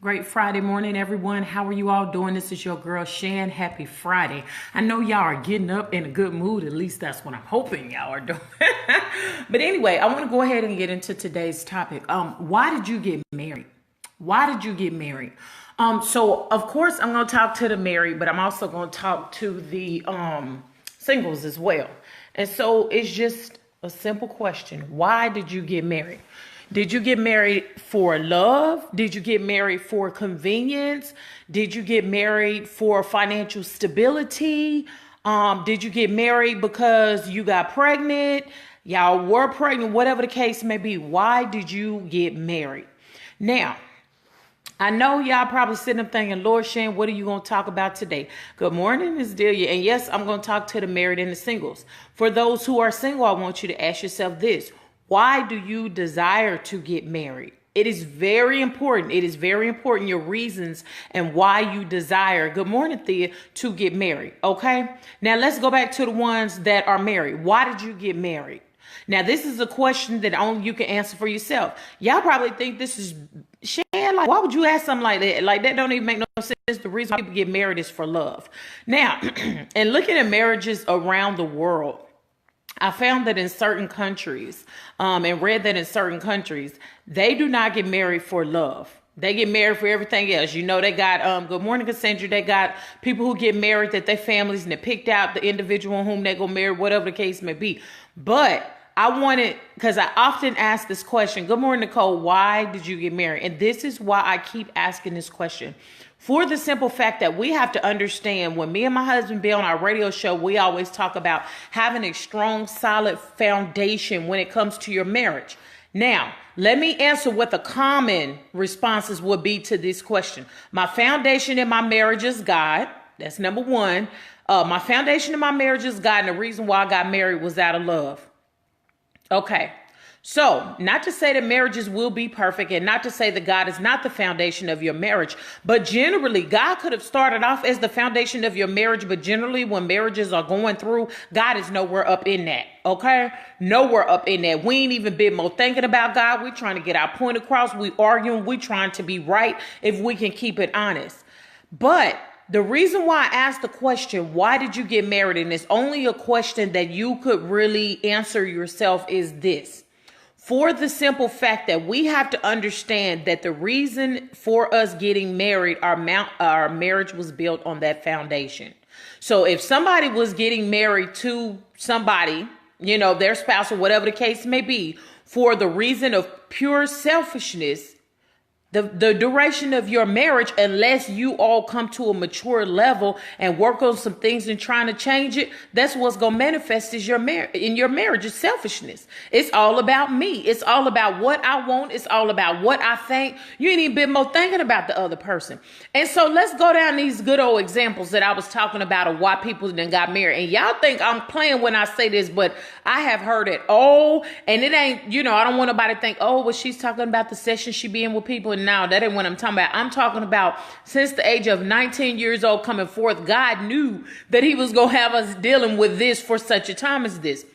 Great Friday morning, everyone. How are you all doing? This is your girl, Shan. Happy Friday. I know y'all are getting up in a good mood. At least that's what I'm hoping y'all are doing. But anyway, I want to go ahead and get into today's topic. Why did you get married? Why did you get married? So of course I'm going to talk to the married, but I'm also going to talk to the singles as well. And so it's just a simple question. Why did you get married? Did you get married for love? Did you get married for convenience? Did you get married for financial stability? Did you get married because you got pregnant? Y'all were pregnant, whatever the case may be. Why did you get married? Now, I know y'all probably sitting up thinking, Lord Shan, what are you going to talk about today? Good morning, Ms. Delia. And yes, I'm going to talk to the married and the singles. For those who are single, I want you to ask yourself this. Why do you desire to get married? It is very important. It is very important, your reasons and why you desire, good morning, Thea, to get married. Okay. Now let's go back to the ones that are married. Why did you get married? Now, this is a question that only you can answer for yourself. Y'all probably think this is Shan, like, why would you ask something like that? Like, that don't even make no sense. The reason why people get married is for love. Now, and looking at marriages around the world, I found that in certain countries, and read that in certain countries, they do not get married for love. They get married for everything else. You know, they got, good morning, Cassandra. They got people who get married that their families and they picked out the individual whom they go marry, whatever the case may be. But I wanted, because I often ask this question, good morning, Nicole, why did you get married? And this is why I keep asking this question. For the simple fact that we have to understand, when me and my husband be on our radio show, we always talk about having a strong, solid foundation when it comes to your marriage. Now, let me answer what the common responses would be to this question. My foundation in my marriage is God. That's number one. My foundation in my marriage is God. And the reason why I got married was out of love. Okay. So, not to say that marriages will be perfect and not to say that God is not the foundation of your marriage, but generally God could have started off as the foundation of your marriage, but generally when marriages are going through, God is nowhere up in that. Okay? Nowhere up in that. We ain't even been more thinking about God. We're trying to get our point across. We arguing. We trying to be right if we can keep it honest. But the reason why I asked the question, why did you get married? And it's only a question that you could really answer yourself is this. For the simple fact that we have to understand that the reason for us getting married, our marriage was built on that foundation. So if somebody was getting married to somebody, you know, their spouse or whatever the case may be, for the reason of pure selfishness, the duration of your marriage, unless you all come to a mature level and work on some things and trying to change it, that's what's going to manifest is in your marriage is selfishness. It's all about me. It's all about what I want. It's all about what I think. You ain't even been more thinking about the other person. And so let's go down these good old examples that I was talking about of why people then got married. And y'all think I'm playing when I say this, but I have heard it all. And it ain't, you know, I don't want nobody to think, oh, well, she's talking about the session she be in with people. Now, that ain't what I'm talking about. I'm talking about since the age of 19 years old coming forth, God knew that he was going to have us dealing with this for such a time as this.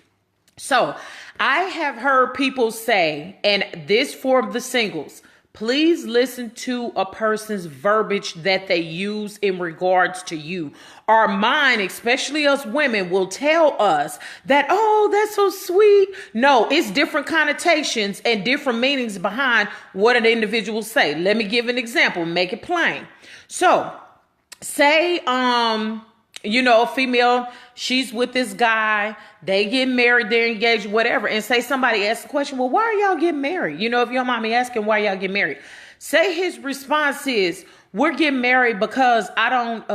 So I have heard people say, and this for the singles, please listen to a person's verbiage that they use in regards to you. Our mind, especially us women, will tell us that, oh, that's so sweet. No, it's different connotations and different meanings behind what an individual say. Let me give an example, make it plain. So say, you know, a female, she's with this guy, they get married, they're engaged, whatever. And say somebody asks the question, well, why are y'all getting married? You know, if your mommy asking why y'all get married, say his response is, we're getting married because I don't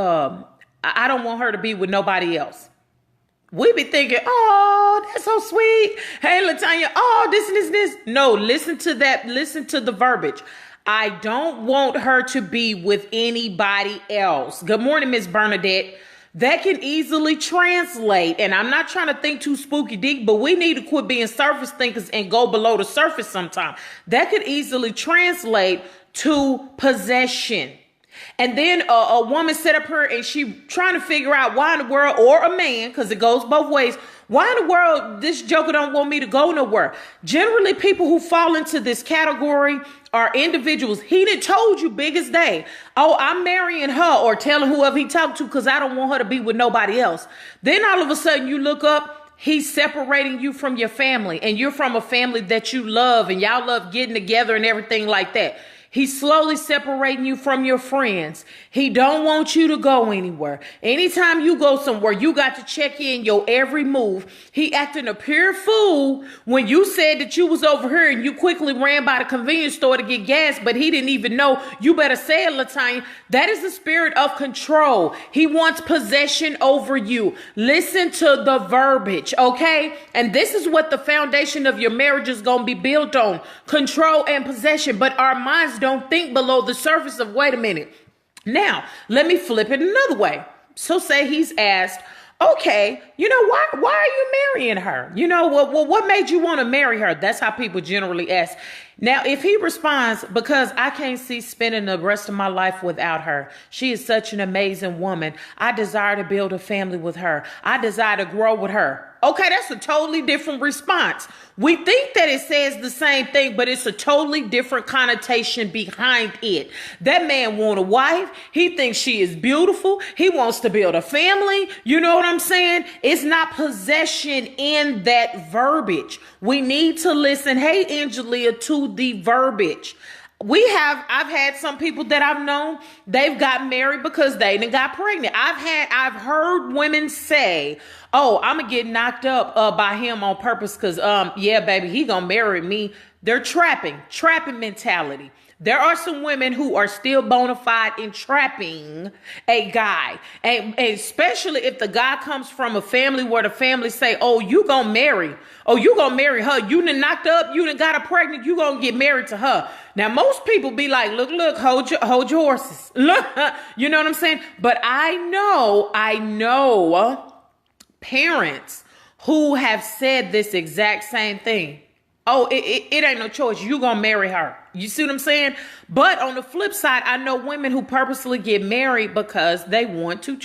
want her to be with nobody else. We be thinking, oh, that's so sweet. Hey, Latanya, oh, this. No, listen to that. Listen to the verbiage. I don't want her to be with anybody else. Good morning, Miss Bernadette. That can easily translate, and I'm not trying to think too spooky deep, but we need to quit being surface thinkers and go below the surface sometime. That could easily translate to possession. And then a woman set up her and she trying to figure out why in the world, or a man, because it goes both ways, Why in the world this joker don't want me to go nowhere? Generally, people who fall into this category are individuals. He done told you big as day, oh, I'm marrying her, or telling whoever he talked to because I don't want her to be with nobody else. Then all of a sudden you look up, he's separating you from your family, and you're from a family that you love and y'all love getting together and everything like that. He's slowly separating you from your friends. He don't want you to go anywhere. Anytime you go somewhere, you got to check in your every move. He acting a pure fool when you said that you was over here and you quickly ran by the convenience store to get gas, but he didn't even know. You better say it, Latanya. That is the spirit of control. He wants possession over you. Listen to the verbiage, okay? And this is what the foundation of your marriage is going to be built on. Control and possession. But our minds don't think below the surface of, wait a minute. Now, let me flip it another way. So say he's asked, okay, why are you marrying her? What made you want to marry her? That's how people generally ask. Now, if he responds, because I can't see spending the rest of my life without her. She is such an amazing woman. I desire to build a family with her. I desire to grow with her. Okay, that's a totally different response. We think that it says the same thing, but it's a totally different connotation behind it. That man wants a wife. He thinks she is beautiful. He wants to build a family. You know what I'm saying? It's not possession in that verbiage. We need to listen, hey, Angelia, to the verbiage. I've had some people that I've known, they've got married because they done got pregnant. I've heard women say, oh, I'm gonna get knocked up by him on purpose because, yeah, baby, he gonna marry me. They're trapping mentality. There are some women who are still bona fide in trapping a guy. And especially if the guy comes from a family where the family say, oh, you gonna marry her. You done knocked up, you done got her pregnant, you gonna get married to her. Now, most people be like, look, hold your horses. Look, you know what I'm saying? But I know parents who have said this exact same thing. Oh, it ain't no choice. You gonna marry her. You see what I'm saying? But on the flip side, I know women who purposely get married because they want to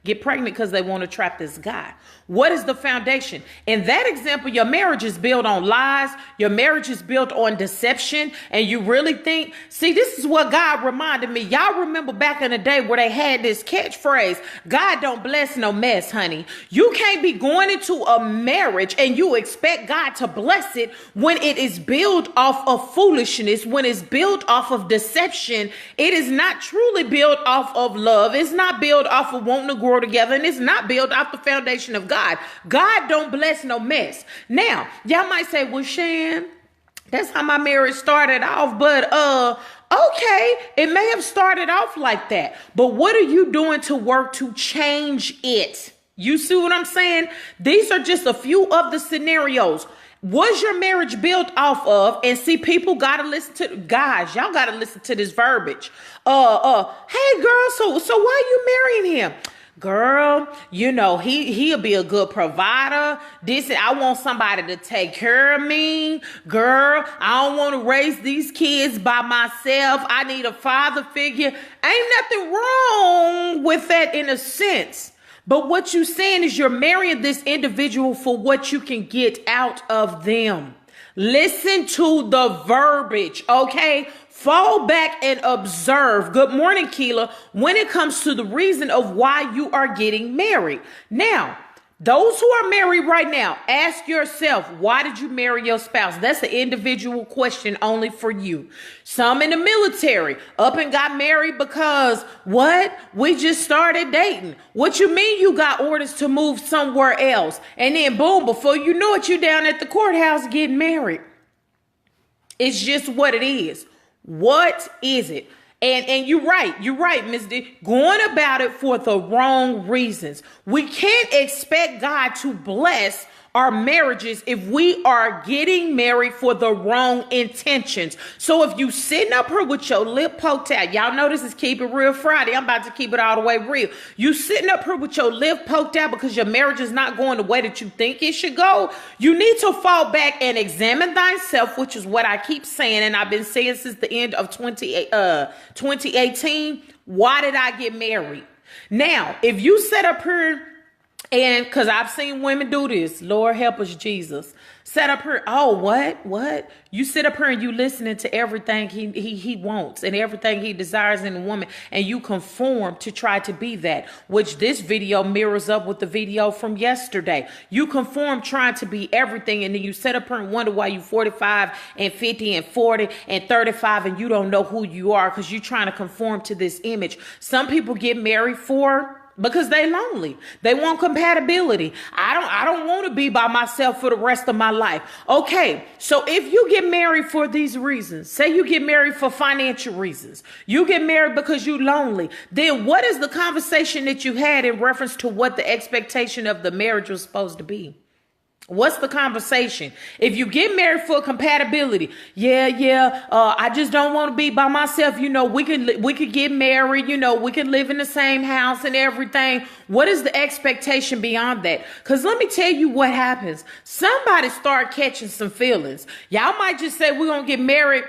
get pregnant because they want to trap this guy. What is the foundation? In that example, your marriage is built on lies. Your marriage is built on deception. And you really think, see, this is what God reminded me. Y'all remember back in the day where they had this catchphrase, God don't bless no mess, honey. You can't be going into a marriage and you expect God to bless it when it is built off of foolishness, when it's built off of deception. It is not truly built off of love. It's not built off of wanting to grow together, and it's not built off the foundation of God. God don't bless no mess. Now, y'all might say, well, Shan, that's how my marriage started off, but okay, it may have started off like that, but what are you doing to work to change it? You see what I'm saying? These are just a few of the scenarios. Was your marriage built off of, and see, people gotta listen to, guys, y'all gotta listen to this verbiage. Hey girl, so why you marrying him? Girl, he'll be a good provider. I want somebody to take care of me. Girl, I don't want to raise these kids by myself. I need a father figure. Ain't nothing wrong with that in a sense. But what you're saying is you're marrying this individual for what you can get out of them. Listen to the verbiage, okay? Fall back and observe. Good morning, Keela. When it comes to the reason of why you are getting married. Now, those who are married right now, ask yourself, why did you marry your spouse? That's an individual question only for you. Some in the military up and got married because what? We just started dating. What you mean you got orders to move somewhere else? And then boom, before you know it, you down at the courthouse getting married. It's just what it is. What is it? And you're right, Ms. D. Going about it for the wrong reasons. We can't expect God to bless our marriages if we are getting married for the wrong intentions. So if you sitting up here with your lip poked out, y'all know this is Keep It Real Friday. I'm about to keep it all the way real. You sitting up here with your lip poked out because your marriage is not going the way that you think it should go. You need to fall back and examine thyself, which is what I keep saying. And I've been saying since the end of 2018. Why did I get married? Now, if you sit up here And because I've seen women do this, Lord help us, Jesus. Set up here. Oh, what? You sit up here and you listening to everything he wants and everything he desires in a woman, and you conform to try to be that, which this video mirrors up with the video from yesterday. You conform trying to be everything, and then you sit up here and wonder why you 45 and 50 and 40 and 35 and you don't know who you are because you're trying to conform to this image. Some people get married because they lonely. They want compatibility. I don't want to be by myself for the rest of my life. Okay, so if you get married for these reasons, say you get married for financial reasons, you get married because you're lonely, then what is the conversation that you had in reference to what the expectation of the marriage was supposed to be? What's the conversation? If you get married for compatibility, I just don't want to be by myself. You know, we could get married. You know, we can live in the same house and everything. What is the expectation beyond that? Because let me tell you what happens. Somebody start catching some feelings. Y'all might just say we're gonna get married.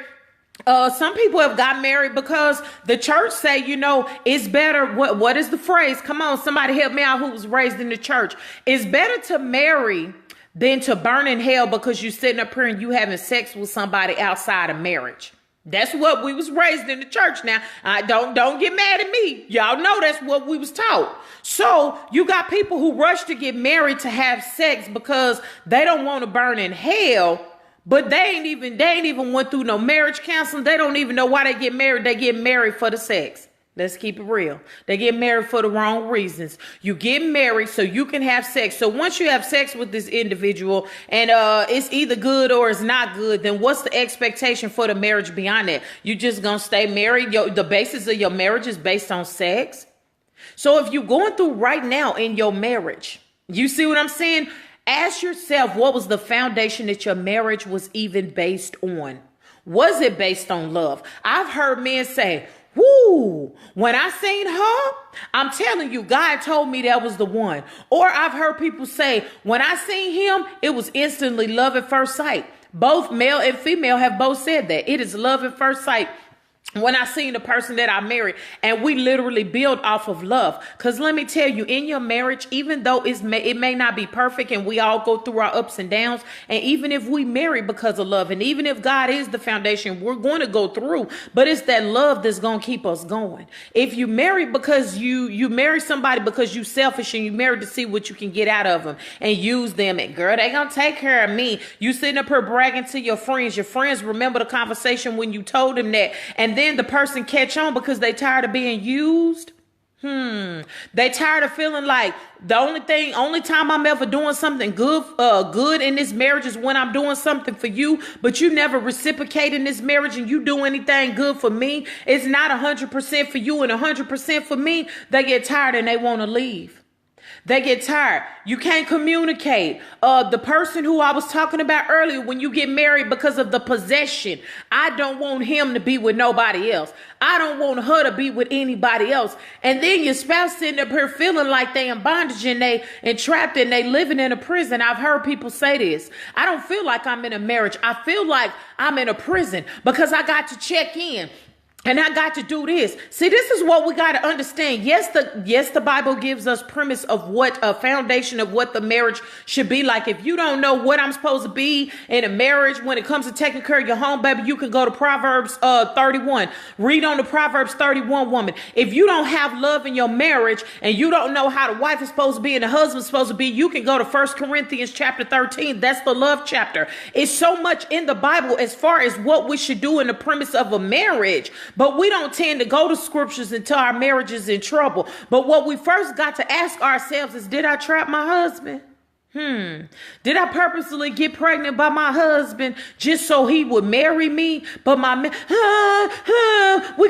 Some people have got married because the church say, you know, it's better. What is the phrase? Come on, somebody help me out who was raised in the church. It's better to marry than to burn in hell because you sitting up here and you having sex with somebody outside of marriage. That's what we was raised in the church. Now, don't get mad at me. Y'all know that's what we was taught. So you got people who rush to get married to have sex because they don't want to burn in hell, but they ain't even went through no marriage counseling. They don't even know why they get married. They get married for the sex. Let's keep it real. They get married for the wrong reasons. You get married so you can have sex. So once you have sex with this individual and it's either good or it's not good, then what's the expectation for the marriage beyond that? You just gonna stay married? The basis of your marriage is based on sex. So if you're going through right now in your marriage, you see what I'm saying? Ask yourself, what was the foundation that your marriage was even based on? Was it based on love? I've heard men say, woo, when I seen her, I'm telling you, God told me that was the one. Or I've heard people say, when I seen him, it was instantly love at first sight. Both male and female have both said that. It is love at first sight. When I seen the person that I married, and we literally build off of love. Because let me tell you, in your marriage, even though it may not be perfect and we all go through our ups and downs, and even if we marry because of love, and even if God is the foundation, we're going to go through, but it's that love that's going to keep us going. If you marry because you marry somebody because you selfish and you married to see what you can get out of them and use them, and girl, they going to take care of me. You sitting up here bragging to your friends remember the conversation when you told them that, and then the person catch on because they tired of being used. They tired of feeling like the only time I'm ever doing something good in this marriage is when I'm doing something for you, but you never reciprocate in this marriage and you do anything good for me. It's not 100% for you and 100% for me. They get tired and they want to leave. They get tired. You can't communicate. The person who I was talking about earlier, when you get married because of the possession, I don't want him to be with nobody else. I don't want her to be with anybody else. And then your spouse sitting up here feeling like they in bondage and they entrapped and they living in a prison. I've heard people say this. I don't feel like I'm in a marriage. I feel like I'm in a prison because I got to check in. And I got to do this. See, this is what we got to understand. Yes, the Bible gives us premise of what a foundation of what the marriage should be like. If you don't know what I'm supposed to be in a marriage when it comes to taking care of your home, baby, you can go to Proverbs 31. Read on the Proverbs 31 woman. If you don't have love in your marriage and you don't know how the wife is supposed to be and the husband is supposed to be, you can go to 1 Corinthians chapter 13. That's the love chapter. It's so much in the Bible as far as what we should do in the premise of a marriage. But we don't tend to go to scriptures until our marriage is in trouble. But what we first got to ask ourselves is, did I trap my husband? Did I purposely get pregnant by my husband just so he would marry me? But we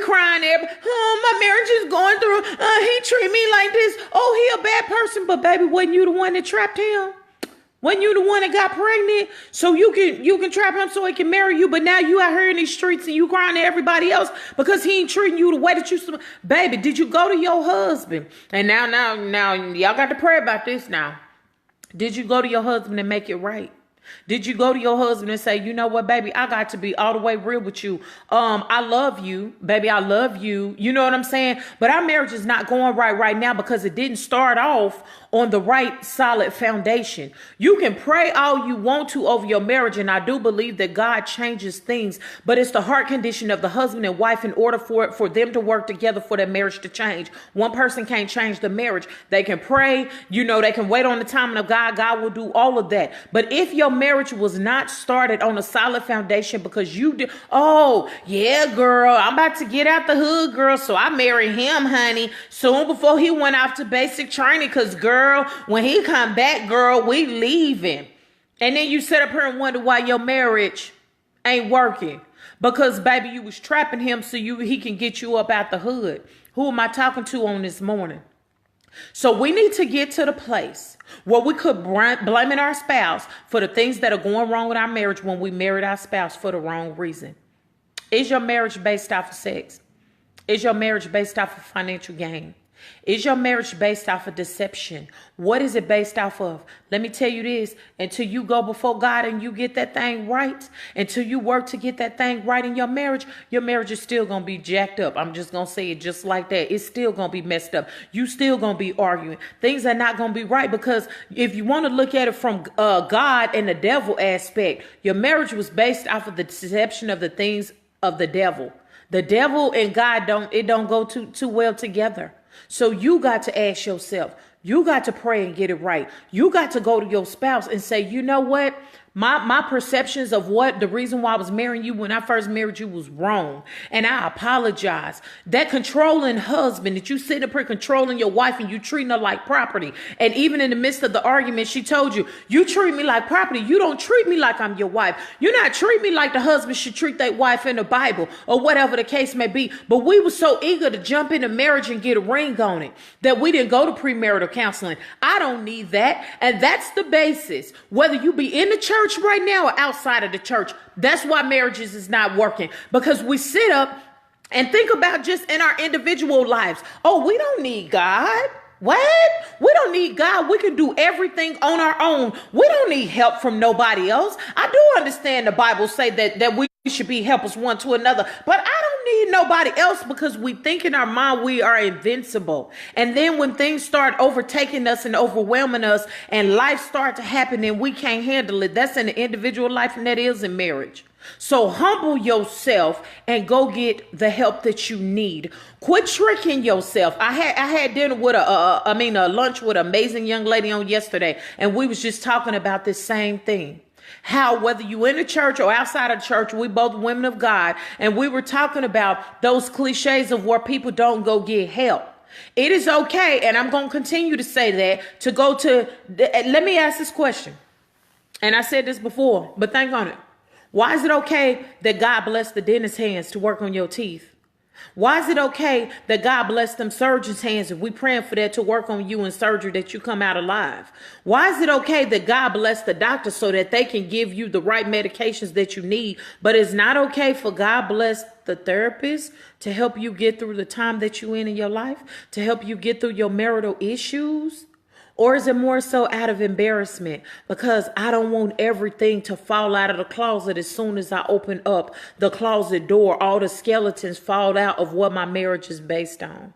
crying there. My marriage is going through. He treat me like this. Oh, he a bad person. But baby, wasn't you the one that trapped him? Wasn't you the one that got pregnant? So you can trap him so he can marry you. But now you out here in these streets and you crying to everybody else because he ain't treating you the way that you. Baby, did you go to your husband? And now y'all got to pray about this now. Did you go to your husband and make it right? Did you go to your husband and say, you know what, baby, I got to be all the way real with you. I love you, baby. I love you. You know what I'm saying? But our marriage is not going right now because it didn't start off on the right solid foundation. You can pray all you want to over your marriage, and I do believe that God changes things, but it's the heart condition of the husband and wife in order for them to work together for their marriage to change. One person can't change the marriage. They can pray, they can wait on the timing of God. God will do all of that. But if your marriage was not started on a solid foundation because you did, oh yeah, girl, I'm about to get out the hood, girl, so I married him, honey, soon before he went off to basic training, because girl, when he come back, girl, we leaving. And then you sit up here and wonder why your marriage ain't working. Because, baby, you was trapping him so he can get you up out the hood. Who am I talking to on this morning? So we need to get to the place where we could blaming our spouse for the things that are going wrong with our marriage when we married our spouse for the wrong reason. Is your marriage based off of sex? Is your marriage based off of financial gain? Is your marriage based off of deception? What is it based off of? Let me tell you this, until you go before God and you get that thing right, until you work to get that thing right in your marriage is still going to be jacked up. I'm just going to say it just like that. It's still going to be messed up. You still going to be arguing. Things are not going to be right, because if you want to look at it from God and the devil aspect, your marriage was based off of the deception of the things of the devil. The devil and God don't go too well together. So you got to ask yourself, you got to pray and get it right. You got to go to your spouse and say, you know what? My perceptions of what the reason why I was marrying you when I first married you was wrong. And I apologize. That controlling husband that you sitting up here controlling your wife and you treating her like property. And even in the midst of the argument, she told you, you treat me like property. You don't treat me like I'm your wife. You're not treat me like the husband should treat that wife in the Bible or whatever the case may be. But we were so eager to jump into marriage and get a ring on it that we didn't go to premarital counseling. I don't need that. And that's the basis. Whether you be in the church right now or outside of the church, that's why marriages is not working, because we sit up and think about just in our individual lives. Oh, we don't need God. What? We don't need God. We can do everything on our own. We don't need help from nobody else. I do understand the Bible say that we should be helpers one to another, but I don't need nobody else, because we think in our mind we are invincible. And then when things start overtaking us and overwhelming us and life start to happen and we can't handle it, that's in the individual life and that is in marriage. So humble yourself and go get the help that you need. Quit tricking yourself. I had dinner with a lunch with an amazing young lady on yesterday, and we was just talking about this same thing. How whether you in the church or outside of church, we both women of God, and we were talking about those cliches of where people don't go get help. It is okay, and I'm going to continue to say that, to go to, let me ask this question. And I said this before, but think on it. Why is it okay that God bless the dentist's hands to work on your teeth? Why is it okay that God bless them surgeon's hands if we praying for that to work on you in surgery that you come out alive? Why is it okay that God bless the doctor so that they can give you the right medications that you need, but it's not okay for God bless the therapist to help you get through the time that you're in your life, to help you get through your marital issues? Or is it more so out of embarrassment? Because I don't want everything to fall out of the closet as soon as I open up the closet door. All the skeletons fall out of what my marriage is based on.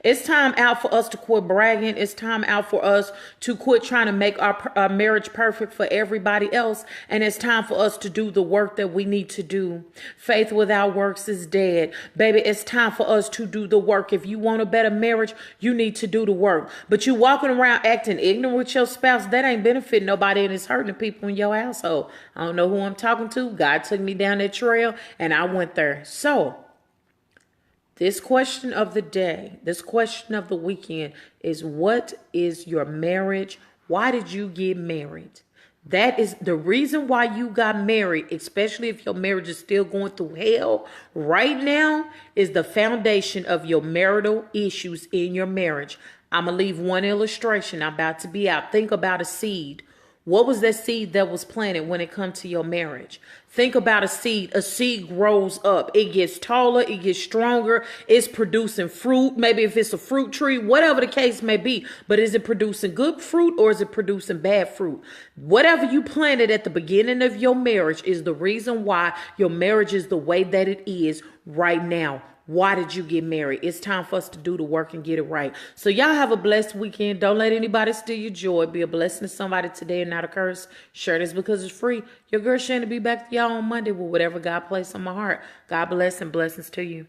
It's time out for us to quit bragging. It's time out for us to quit trying to make our marriage perfect for everybody else. And it's time for us to do the work that we need to do. Faith without works is dead. Baby, it's time for us to do the work. If you want a better marriage, you need to do the work. But you walking around acting ignorant with your spouse, that ain't benefiting nobody, and it's hurting people in your household. I don't know who I'm talking to. God took me down that trail and I went there. So this question of the day, this question of the weekend is, what is your marriage? Why did you get married? That is the reason why you got married, especially if your marriage is still going through hell right now, is the foundation of your marital issues in your marriage. I'm going to leave one illustration. I'm about to be out. Think about a seed. What was that seed that was planted when it comes to your marriage? Think about a seed. A seed grows up. It gets taller. It gets stronger. It's producing fruit. Maybe if it's a fruit tree, whatever the case may be. But is it producing good fruit or is it producing bad fruit? Whatever you planted at the beginning of your marriage is the reason why your marriage is the way that it is right now. Why did you get married? It's time for us to do the work and get it right. So y'all have a blessed weekend. Don't let anybody steal your joy. Be a blessing to somebody today and not a curse. Share this because it's free. Your girl Shannon be back to y'all on Monday with whatever God placed on my heart. God bless and blessings to you.